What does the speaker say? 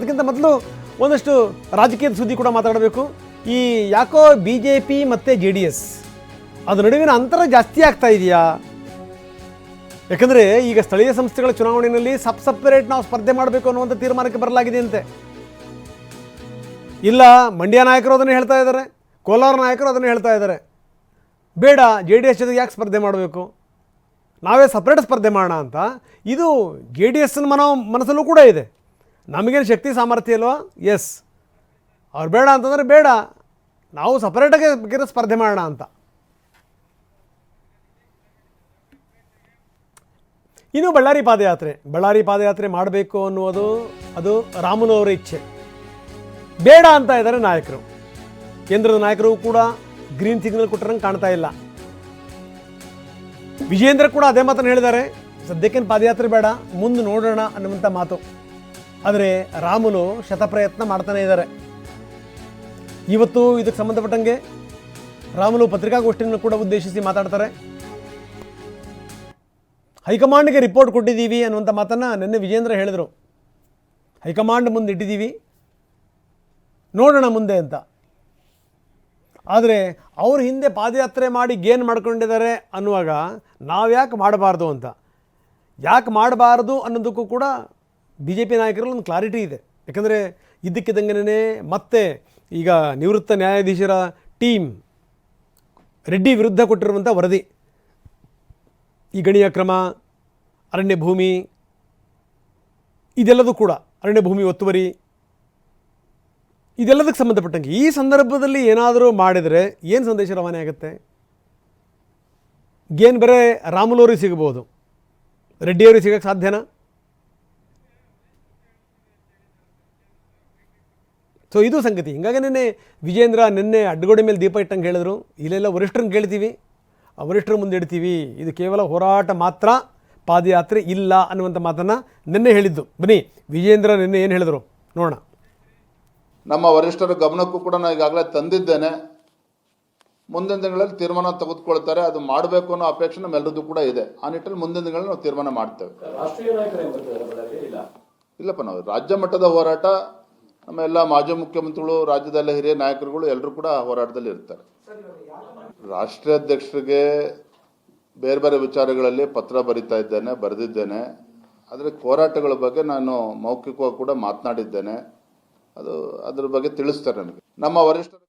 ಅದಕ್ಕಿಂತ ಮೊದಲು ಒಂದಷ್ಟು ರಾಜಕೀಯದ ಸುದ್ದಿ ಕೂಡ ಮಾತಾಡಬೇಕು. ಈ ಯಾಕೋ BJP ಮತ್ತು JDS ಅದರ ನಡುವಿನ ಅಂತರ ಜಾಸ್ತಿ ಆಗ್ತಾ ಇದೆಯಾ? ಯಾಕಂದರೆ ಈಗ ಸ್ಥಳೀಯ ಸಂಸ್ಥೆಗಳ ಚುನಾವಣೆಯಲ್ಲಿ ಸಪ್ರೇಟ್ ನಾವು ಸ್ಪರ್ಧೆ ಮಾಡಬೇಕು ಅನ್ನುವಂಥ ತೀರ್ಮಾನಕ್ಕೆ ಬರಲಾಗಿದೆ ಅಂತೆ. ಇಲ್ಲ, ಮಂಡ್ಯ ನಾಯಕರು ಅದನ್ನು ಹೇಳ್ತಾ ಇದ್ದಾರೆ, ಕೋಲಾರ ನಾಯಕರು ಅದನ್ನು ಹೇಳ್ತಾ ಇದ್ದಾರೆ, ಬೇಡ JDS ಜೊತೆಗೆ ಯಾಕೆ ಸ್ಪರ್ಧೆ ಮಾಡಬೇಕು, ನಾವೇ ಸಪ್ರೇಟ್ ಸ್ಪರ್ಧೆ ಮಾಡೋಣ ಅಂತ. ಇದು JDSನ ಮನಸ್ಸಲ್ಲೂ ಕೂಡ ಇದೆ. ನಮಗೇನು ಶಕ್ತಿ ಸಾಮರ್ಥ್ಯ ಇಲ್ವಾ? ಎಸ್, ಅವ್ರು ಬೇಡ ಅಂತಂದರೆ ಬೇಡ, ನಾವು ಸಪ್ರೇಟಾಗಿ ಸ್ಪರ್ಧೆ ಮಾಡೋಣ ಅಂತ. ಇನ್ನು ಬಳ್ಳಾರಿ ಪಾದಯಾತ್ರೆ ಮಾಡಬೇಕು ಅನ್ನುವುದು ಅದು ರಾಮುಲು ಅವರ ಇಚ್ಛೆ. ಬೇಡ ಅಂತ ಇದ್ದಾರೆ ನಾಯಕರು. ಕೇಂದ್ರದ ನಾಯಕರು ಕೂಡ ಗ್ರೀನ್ ಸಿಗ್ನಲ್ ಕೊಟ್ಟರಂಗೆ ಕಾಣ್ತಾ ಇಲ್ಲ. ವಿಜೇಂದ್ರ ಕೂಡ ಅದೇ ಮಾತನ್ನು ಹೇಳಿದ್ದಾರೆ, ಸದ್ಯಕ್ಕೇನು ಪಾದಯಾತ್ರೆ ಬೇಡ, ಮುಂದೆ ನೋಡೋಣ ಅನ್ನುವಂಥ ಮಾತು. ಆದರೆ ರಾಮುಲು ಶತಪ್ರಯತ್ನ ಮಾಡ್ತಾನೆ ಇದ್ದಾರೆ. ಇವತ್ತು ಇದಕ್ಕೆ ಸಂಬಂಧಪಟ್ಟಂಗೆ ರಾಮುಲು ಪತ್ರಿಕಾಗೋಷ್ಠಿಯನ್ನು ಕೂಡ ಉದ್ದೇಶಿಸಿ ಮಾತಾಡ್ತಾರೆ. ಹೈಕಮಾಂಡ್ಗೆ ರಿಪೋರ್ಟ್ ಕೊಟ್ಟಿದ್ದೀವಿ ಅನ್ನುವಂಥ ಮಾತನ್ನು ನಿನ್ನೆ ವಿಜೇಂದ್ರ ಹೇಳಿದರು. ಹೈಕಮಾಂಡ್ ಮುಂದೆ ಇಟ್ಟಿದ್ದೀವಿ, ನೋಡೋಣ ಮುಂದೆ ಅಂತ. ಆದರೆ ಅವ್ರ ಹಿಂದೆ ಪಾದಯಾತ್ರೆ ಮಾಡಿ ಗೇನ್ ಮಾಡ್ಕೊಂಡಿದ್ದಾರೆ ಅನ್ನುವಾಗ ನಾವು ಯಾಕೆ ಮಾಡಬಾರ್ದು ಅಂತ. ಯಾಕೆ ಮಾಡಬಾರ್ದು ಅನ್ನೋದಕ್ಕೂ ಕೂಡ BJP ನಾಯಕರಲ್ಲಿ ಒಂದು ಕ್ಲಾರಿಟಿ ಇದೆ. ಯಾಕಂದರೆ ಇದ್ದಕ್ಕಿದ್ದಂಗೆ ಮತ್ತೆ ಈಗ ನಿವೃತ್ತ ನ್ಯಾಯಾಧೀಶರ ಟೀಮ್ ರೆಡ್ಡಿ ವಿರುದ್ಧ ಕೊಟ್ಟಿರುವಂಥ ವರದಿ, ಈ ಗಣಿ ಅಕ್ರಮ, ಅರಣ್ಯ ಭೂಮಿ, ಇದೆಲ್ಲದೂ ಕೂಡ ಅರಣ್ಯ ಭೂಮಿ ಒತ್ತುವರಿ, ಇದೆಲ್ಲದಕ್ಕೆ ಸಂಬಂಧಪಟ್ಟಂಗೆ ಈ ಸಂದರ್ಭದಲ್ಲಿ ಏನಾದರೂ ಮಾಡಿದರೆ ಏನು ಸಂದೇಶ ರವಾನೆ ಆಗುತ್ತೆ? ಗೇನ್ ಬರೇ ರಾಮುಲವ್ರಿಗೆ ಸಿಗ್ಬೋದು, ರೆಡ್ಡಿಯವ್ರಿಗೆ ಸಿಗೋಕ್ಕೆ ಸಾಧ್ಯನಾ? ಸೊ ಇದು ಸಂಗತಿ. ಹಿಂಗಾಗಿ ವಿಜೇಂದ್ರ ನಿನ್ನೆ ಅಡ್ಡಗೋಡೆ ಮೇಲೆ ದೀಪ ಇಟ್ಟಂಗೆ ಹೇಳಿದ್ರು, ಇಲ್ಲೆಲ್ಲ ವರಿಷ್ಠರನ್ನ ಕೇಳ್ತೀವಿ, ಆ ವರಿಷ್ಠರ ಮುಂದೆ ಇಡ್ತೀವಿ, ಇದು ಕೇವಲ ಹೋರಾಟ ಮಾತ್ರ, ಪಾದಯಾತ್ರೆ ಇಲ್ಲ ಅನ್ನುವಂಥ ಮಾತನ್ನು ನಿನ್ನೆ ಹೇಳಿದ್ದು. ಬನ್ನಿ ವಿಜೇಂದ್ರ ನಿನ್ನೆ ಏನು ಹೇಳಿದ್ರು ನೋಡೋಣ. ನಮ್ಮ ವರಿಷ್ಠರ ಗಮನಕ್ಕೂ ಕೂಡ ನಾನು ಈಗಾಗಲೇ ತಂದಿದ್ದೇನೆ. ಮುಂದಿನ ದಿನಗಳಲ್ಲಿ ತೀರ್ಮಾನ ತೆಗೆದುಕೊಳ್ತಾರೆ. ಅದು ಮಾಡಬೇಕು ಅನ್ನೋ ಅಪೇಕ್ಷೆ ನಮ್ಮೆಲ್ಲರದ್ದು ಕೂಡ ಇದೆ. ಆ ನಿಟ್ಟಿನಲ್ಲಿ ಮುಂದಿನ ದಿನಗಳಲ್ಲಿ ನಾವು ತೀರ್ಮಾನ ಮಾಡ್ತೇವೆ. ಇಲ್ಲಪ್ಪ, ನಾವು ರಾಜ್ಯ ಮಟ್ಟದ ಹೋರಾಟ, ನಮ್ಮ ಎಲ್ಲ ಮಾಜಿ ಮುಖ್ಯಮಂತ್ರಿಗಳು, ರಾಜ್ಯದ ಹಿರಿಯ ನಾಯಕರುಗಳು ಎಲ್ಲರೂ ಕೂಡ ಹೋರಾಟದಲ್ಲಿ ಇರ್ತಾರೆ. ರಾಷ್ಟ್ರೀಯ ಅಧ್ಯಕ್ಷರಿಗೆ ಬೇರೆ ಬೇರೆ ವಿಚಾರಗಳಲ್ಲಿ ಪತ್ರ ಬರೆದಿದ್ದೇನೆ. ಆದರೆ ಹೋರಾಟಗಳ ಬಗ್ಗೆ ನಾನು ಮೌಖಿಕವಾಗಿ ಕೂಡ ಮಾತನಾಡಿದ್ದೇನೆ. ಅದ್ರ ಬಗ್ಗೆ ತಿಳಿಸ್ತಾರೆ ನನಗೆ ನಮ್ಮ ವರಿಷ್ಠರು.